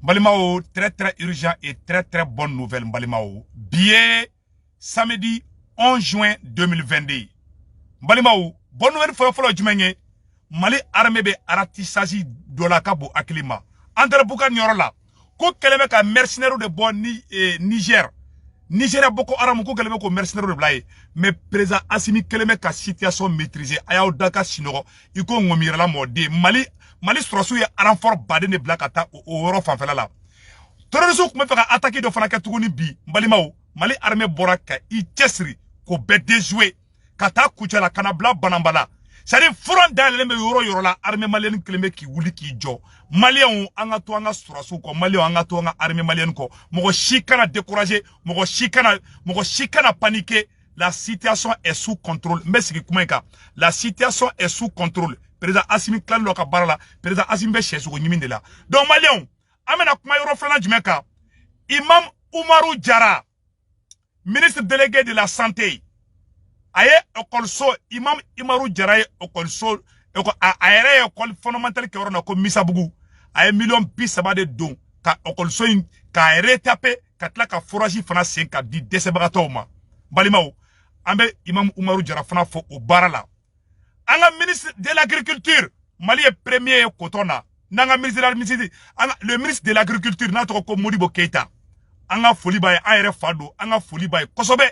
Mbalimao, très très urgent et très très bonne nouvelle Mbalimao. Billet samedi 11 juin 2022. Mbalimao, bonne nouvelle follow jumenye. Mali armée be aratissage de la kabo akilima. Andre buka nyorola. Ko keleme ka mercenaire de bon Niger. Nigeria boko aramu ko keleme ko mercenaire de blaye. Mais président Assimi keleme ka situation maîtrisée. Aya daka sinogo. Iko ngomira la mode. Mali surasu ye renfort baden de blakata o woro fanfela la. Terrorisme kuma feka attaquer de fana ka tuguni bi. Mbalimao, Mali armée bora ka I chesri ko be déjouer. Kata kuchala kana bla banambala. C'est-à-dire front dalé me yoro la armée malienne keleme ki wuli ki jo. Malien anga to anga surasu ko malien anga to anga armée malienne ko. Mogo shikana décourager, mogo shikana paniquer. La situation est sous contrôle. Mais c'est comment la situation est sous contrôle. Président Assimi clan loka barala, président Assimi be chesu ko nyiminde la. Donc malien amena kuma yoro flana jumeka. Imam Umaru Jara, ministre délégué de la santé. Aye okolso imam Imaru Jara okolso aere okol fondamental ke orona ko misabugu aye million bisaba de don ka okolso ka retapé ka tla ka forage fana 5 di desebagato ma balimao ambe imam Umaru Jara fana fo o barala anga ministre de l'agriculture Mali est premier kotona nanga ministre le ministre de l'agriculture na to ko Modibo Keita anga foli baye aere fado anga foli baye kosobe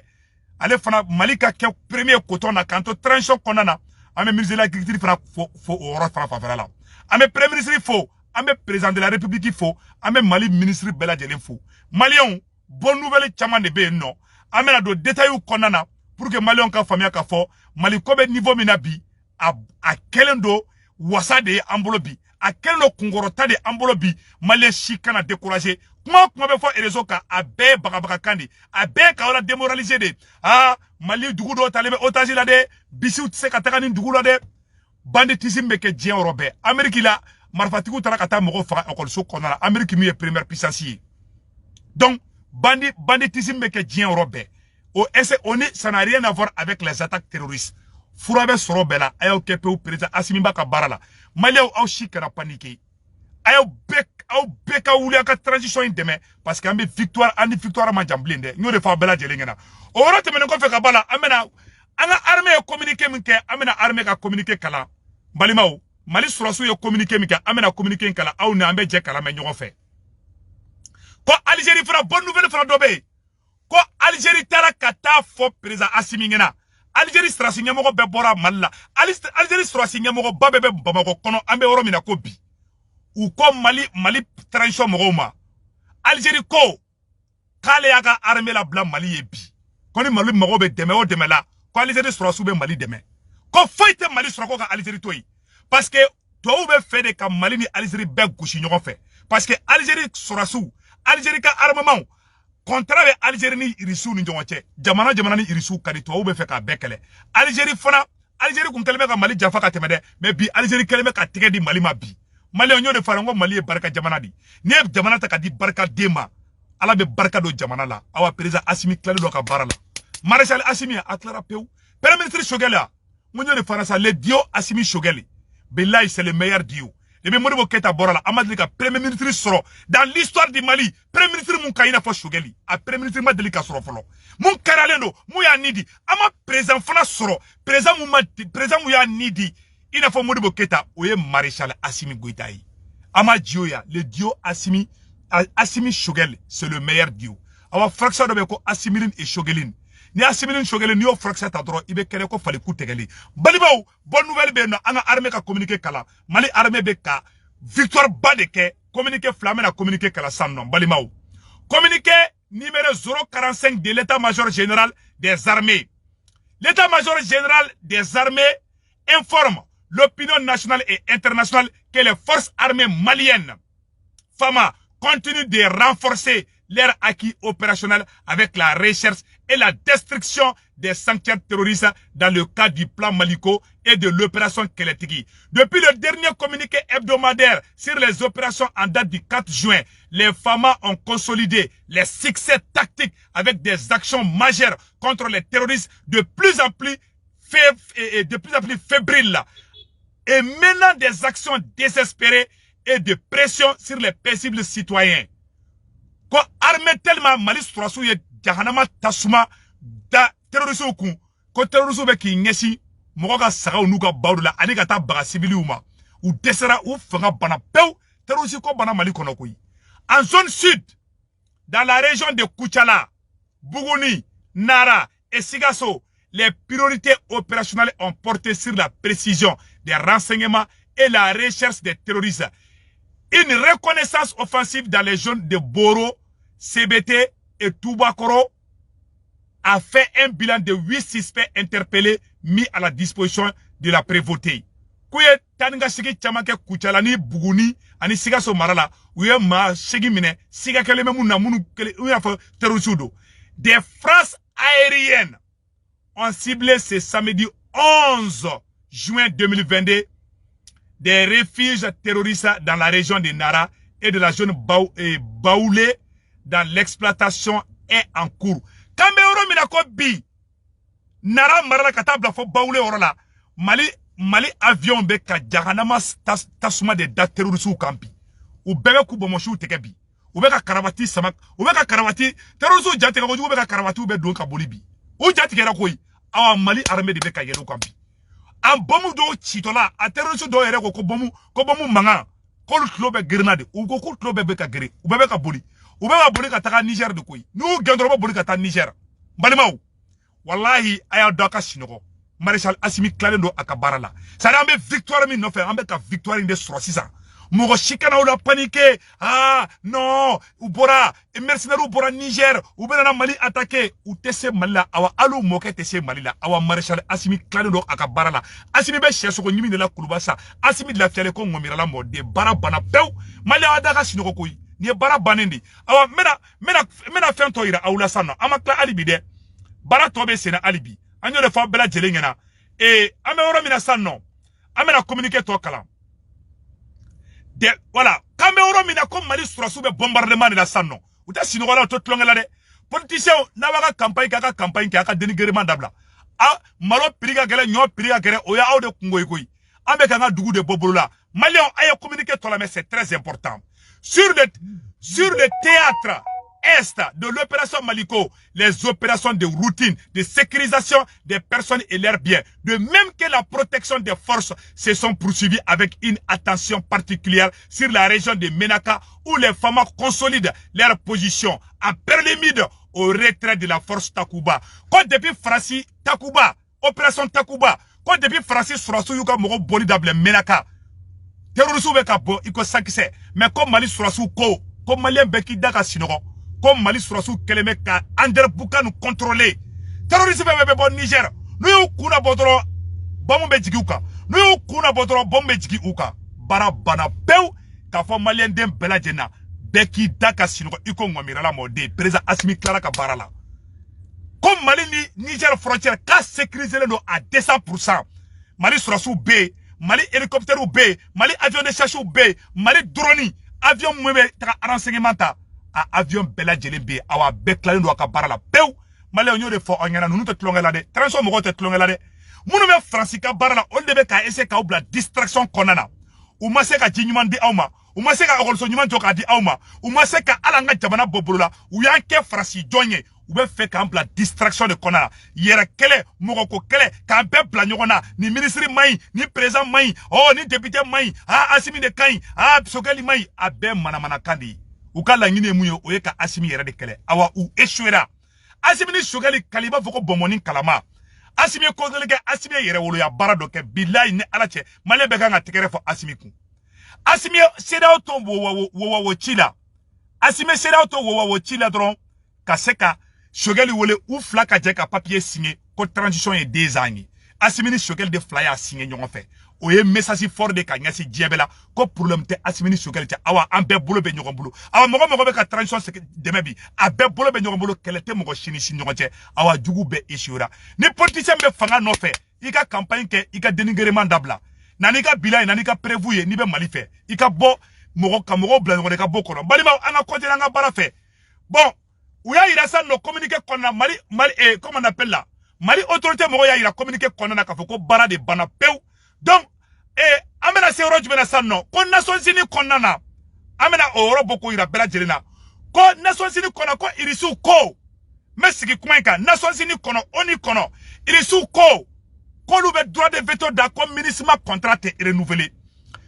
ale fana Malika ke premier coton na kanto transition konana ame ministre de l'agriculture fana fo ora fana fa la ame premier ministre fo ame président de la république fo ame Mali ministre bela jelen fo Malion bonne nouvelle chama de be no ame na do détail konana pour que Malion ka famia ka fo Mali ko be niveau minabi a kelendo wasade ambolobi a kelendo kungorota de ambolobi Mali shikana décourager kuma be fo réseau ka abe baka kandi abe ka wala démoraliser de Mali dugu do talebe otage la de bisu tse ka taka ni dugu la de banditisme be ke dien europe Amérique la marfatiku tara kata mogo fa okol so konala Amérique mi est première puissance. Donc banditisme be ke dien europe ça n'a rien à voir avec les attaques terroristes. Furabe soro bela ayo kepe ou président Assimi Baka barala Mali au shikara paniquer ayo beka wuli aka transition in deme parce que ambe victoire ma jamblinde ñoo de fa bela jelengena o wora temene ko fe ka bala amena anga armée communiquer minke amena armée ka communiquer kala balimao Mali surasu yo communiquer minke amena communiquer kala aw ne ambe je kala me ñoo fe ko Algérie fera bonne nouvelle fera dobe ko Algérie tara kata fo président Assimi ngena Algérie surasu ñamogo be bora malla Algérie surasu ñamogo babebe bamako kono ambe woro mina ko bi ou comme Mali transition mogoma Algérie ko kale yaga armée la blanc Mali yebi koni Mali mogo be deme o deme la ko Algérie surasu be Mali deme ko foite Mali surako ka Algérie toyi parce que to be fait de ka Mali ni Algérie be gushi ñogo fait parce que Algérie surasu Algérie ka armement contrat be Algérie ni irisu ni jongoche jamana ni irisu kadi to be fait ka bekele Algérie fana Algérie kun keleme ka Mali jafa ka temede mais bi Algérie keleme ka tege di Mali ma bi Mali onyo de farango Mali e baraka jamana di ni e jamana ta ka di baraka dema ala be baraka do jamana la awa président Assimi klale do ka barala maréchal Assimi a clara peu premier ministre Shogela onyo de faransa le dio Assimi Shogeli billahi c'est le meilleur dio de Modibo Keita borala amadli ka premier ministre soro dans l'histoire du Mali premier ministre mun kayina fo Shogeli a premier ministre madli ka soro folo mun karalendo mu ya nidi ama président fana soro président mu ya nidi il a fait Modibo Keita oye maréchal Assimi Goïta ama dioya le dio Assimi Shogel c'est le meilleur dio awa fraction de ko Assimiline et Shogelin ni Assimiline Shogelin ni o fraction ta dro ibe kere ko fali ku tegeli balibaw bonne nouvelle be no anga armée ka communiquer kala Mali armée be ka victoire badeke communiquer flamme na communiquer kala samnon balibaw communiqué numéro 045 de l'état-major général des armées. L'état-major général des armées informe l'opinion nationale et internationale que les forces armées maliennes, FAMA, continuent de renforcer leur acquis opérationnel avec la recherche et la destruction des sanctuaires terroristes dans le cadre du plan Maliko et de l'opération Keletigi. Depuis le dernier communiqué hebdomadaire sur les opérations en date du 4 juin, les FAMA ont consolidé les succès tactiques avec des actions majeures contre les terroristes de plus en plus fébriles et menant des actions désespérées et de pression sur les paisibles citoyens. Ko armée tellement Mali surasu ye jahanama tasuma da terroristes kun ko terroristes be ki ngesi mogo ka saga nu ka bawdu la ani ka ta baga civiliw ma ou desera ou fanga bana pew terroristes ko bana Mali kono koyi. En zone sud, dans la région de Koutiala, Bougouni, Nara et Sigasso, les priorités opérationnelles ont porté sur la précision des renseignements et la recherche des terroristes. Une reconnaissance offensive dans les zones de Boro, CBT et Toubakoro a fait un bilan de 8 suspects interpellés mis à la disposition de la prévôté. Kouye tanga sigi chamake Koutiala ni Bougouni ani Sigasso marala ouye ma sigi mine siga kele memu na munu kele ouya fa terroristes. Des frappes aériennes ont ciblé ce samedi 11 juin 2022 des refuges terroristes dans la région de Nara et de la zone Baoulé dans l'exploitation est en cours. Cameroun minako bi Nara marala katabla fo Baoulé orola Mali avion be ka jahanama tasuma de da terroristes kampi. U bebe ku bomoshu tekebi. U be ka karavati samak, u be ka karavati terroristes jate ka ko u be ka karavati u be don ka bolibi. U jate kera koyi awa Mali armée de be ka yelo kampi. An bomu do chitola a terroristes do yere ko bomu manga ko tlo be grenade u ko ko tlo be ka gere u be ka boli. U be ka boli ka taka Niger de koyi. Nu gendro boli ka ta Niger. Balimaw wallahi aya do ka sinogo. Maréchal Assimi Klalendo Akabarala. Ça n'a pas victoire, mais non, fait, on a victoire de Srossisa. Mogo Chikana ou la paniqué. Ah, non, ou bora, mercenaire ou bora Niger, ou benana Mali attaqué, ou tesse Malila, awa alou moke tesse Malila, awa Maréchal Assimi Klalendo Akabarala. Assimi be cherche nimi de la Koulubasa, Assimi de la fiale ko ngomirala mo de barabana pew, Mali adaka sinoko koyi, ni bara banendi. Awa mena fin toira aula sana, amakla alibi de, bara tobe sena alibi. Anyo le fa bela jelengena et amero mina sanno amena communiquer to kala de voilà kamero mina comme Mali surasu be bombardement de la sanno uta sino wala to tlongela de politicien na waka campagne ka dénigrement dabla a malo priga gele nyo priga gere oya awde kungoy koy ambe kanga dugu de bobolola Malien aye communiquer to la mais c'est très important sur le théâtre est de l'opération Maliko, les opérations de routine, de sécurisation des personnes et leurs biens, de même que la protection des forces, se sont poursuivies avec une attention particulière sur la région de Menaka, où les femmes consolident leur position en prélude au retrait de la force Takuba. Quand depuis Francis Takuba, opération Takuba, quand depuis Francis Surasu Yuka Moro Boli Dable Menaka, terrorisme beka bo iko sankise, mais comme Mali Surasu ko, comme Malien beki daka sinoro. Comme Mali surasu keleme ka Ander Bouka nous contrôler. Terrorisme bebe bon Niger. Nous yu kuna bodoro bombe bejigi uka. Nous yu kuna bodoro bombe bejigi uka. Bara bana peu ka fo Malien dem bela jena. Beki daka sino iko ngomirala mode. Président Assimi Klara ka barala. Comme Mali ni Niger frontière ka sécuriser le à 200%. Mali surasu B, Mali hélicoptère B, Mali avion de chasse B, Mali drone, avion mwebe ta renseignement ta. A avion bela jelebe awa beklalen do akabarala pew Malé onyo de fo onyana nunu te tlongela de transo mo te tlongela de munu me francika barala on debe ka ese ka obla distraction konana uma se ka jinyuman di awma uma se ka ogolso nyuman joka di awma uma se ka alanga jabana bobolola u yanke franci jonye u be fe ka ampla distraction de konana yere kele mogoko kele ka be bla nyogona ni ministre mai ni président mai oh ni député mai ah Assimi de kai ah Sogeli mai abe manamana kandi ukala ngine muyo oyeka Assimi yere de kele awa u eshuera Assimi ni Sogeli kaliba foko bomoni kalama Assimi ko gelege Assimi yere wolo ya bara doke billahi ne alache male be nga tekere fo Assimi ku Assimi seda auto wo chila Assimi seda auto wo chila dron kaseka Sogeli wole ou flaka jeka papier signé ko transition est 2 ans Assimi ni Sogeli de flyer signé ñongo fe oye message fort de ka ngasi djebela ko problème te Assimi ni Sogeli te awa ambe bolo be ñongo bolo awa mogo be ka transition de mebi abe bolo be ñongo bolo kelete mogo chini si ñongo te awa jugu be ishura ni politicien be fanga no fe ika campagne ke ika dénigrement dabla nani ka bilay nani ka prévu ni be Mali fe ika bo mogo ka mogo bla ngo de ka boko no balima anga côté nga bara fe bon ouya ira ça no communiquer konna Mali comment on appelle là Mali autorité mogo ya ira communiquer konna na ka foko bara de bana pew donc amena se yɔrɔ jumɛn na sisan nɔ ko Nations Unies kɔnɔna na an bɛna o yɔrɔ bɔ k'o yira bɛɛ lajɛlen na ko Nations Unies kɔnɔ ko irisiw ko n bɛ sigi kuma in kan Nations Unies kɔnɔ ONU kɔnɔ irisiw ko k'olu bɛ droit de veto da ko MINUSMA contrat tɛ renouvelé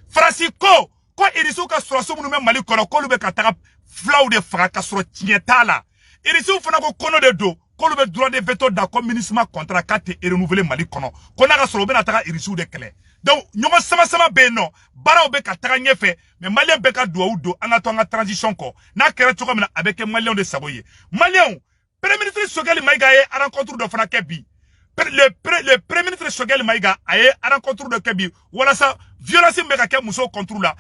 Faransi ko irisiw ka sɔrɔsiw minnu bɛ Mali kɔnɔ k'olu bɛ ka taga filaw de faga ka sɔrɔ tiɲɛ t'a la irisiw fana ko kɔnɔ de don k'olu bɛ droit de veto da ko MINUSMA contrat k'a tɛ renouvelé Mali kɔnɔ ko n'a ka sɔrɔ u bɛna taga irisiw de kɛlɛ donc ɲɔgɔn sama bɛ yen nɔ baaraw bɛ ka taga ɲɛfɛ mais maliyɛn bɛɛ ka duwawu don an ka to an ka transition kɔ n'a kɛra cogo min na a bɛ kɛ maliyɛnw de sago ye maliyɛnw premier ministre Choguel Maïga ye rencontre dɔ fana kɛ bi le premier ministre Choguel Maïga a ye rencontre dɔ kɛ bi walasa violence bɛ ka kɛ musow contre la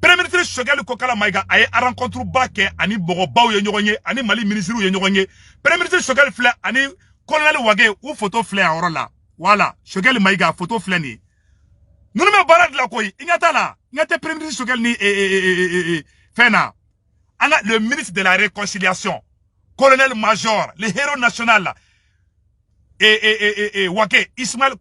premier ministre Choguel Kokala Maïga a ye rencontre ba kɛ ani bɔgɔbaw ye ɲɔgɔn ye ani Mali ministres ye ɲɔgɔn ye premier ministre Choguel filɛ ani colonel Wage u photo filɛ a yɔrɔ la voilà Choguel Maïga photo filɛ nin ye nous me barrage la koyi ignata la ignata premier ministre Choguel ni fena ana le ministre de la réconciliation colonel major le héros national Wake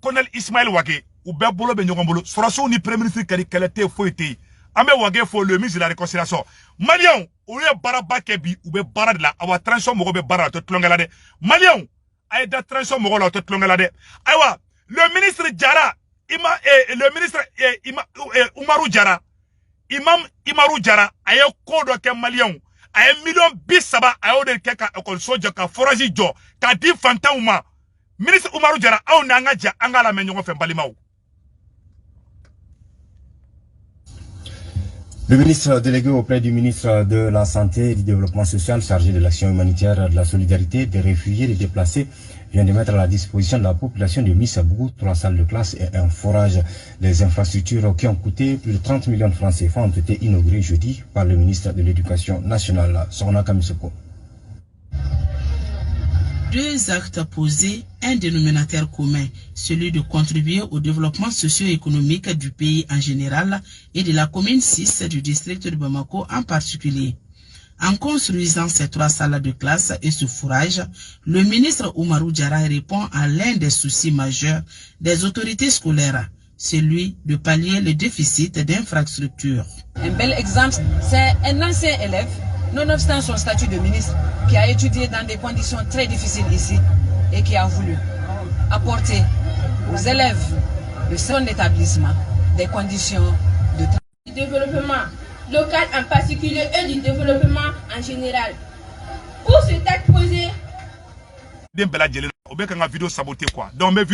colonel Ismaël Wake ou bɛ bolo bɛ ɲɔgɔn bolo sɔrɔsiw ni premier ministre kɛlɛ tɛ foyi tɛ an bɛ Wage fo le ministre de la réconciliation maliyɛnw olu ye baaraba kɛ bi u bɛ baara de la awa transition mɔgɔ bɛ baara la o tɛ tulonkɛ la dɛ maliyɛnw a ye da transition mɔgɔ la o tɛ tulonkɛ la dɛ ayiwa le ministre Jara le ministre Umaru Jara imam Umaru Jara a ye ko dɔ kɛ maliyɛnw a ye $30,000 a y'o de kɛ ka ekɔliso jɔ ka forage jɔ k'a di fantanw ma ministre Umaru Jara aw n'an ka jɛ an ka lamɛn ɲɔgɔn fɛ balimaw. Le ministre délégué auprès du ministre de la Santé et du Développement social chargé de l'action humanitaire, de la solidarité, des réfugiés et des déplacés vient de mettre à la disposition de la population de Missabougou 3 salles de classe et un forage. Les infrastructures qui ont coûté plus de 30 millions de francs CFA ont été inaugurées jeudi par le ministre de l'Éducation nationale, Sorna Kamisoko. 2 actes posés, un dénominateur commun, celui de contribuer au développement socio-économique du pays en général et de la commune 6 du district de Bamako en particulier. En construisant ces 3 salles de classe et ce fourrage, le ministre Umaru Jara répond à l'un des soucis majeurs des autorités scolaires, celui de pallier le déficit d'infrastructures. Un bel exemple, c'est un ancien élève, nonobstant son statut de ministre, qui a étudié dans des conditions très difficiles ici et qui a voulu apporter aux élèves de son établissement des conditions de travail. Du développement local en particulier et du développement en général. Pour ce texte posé, den bɛɛ lajɛlen o bɛ ka n ka vidéo saboter quoi donc n bɛ vidéo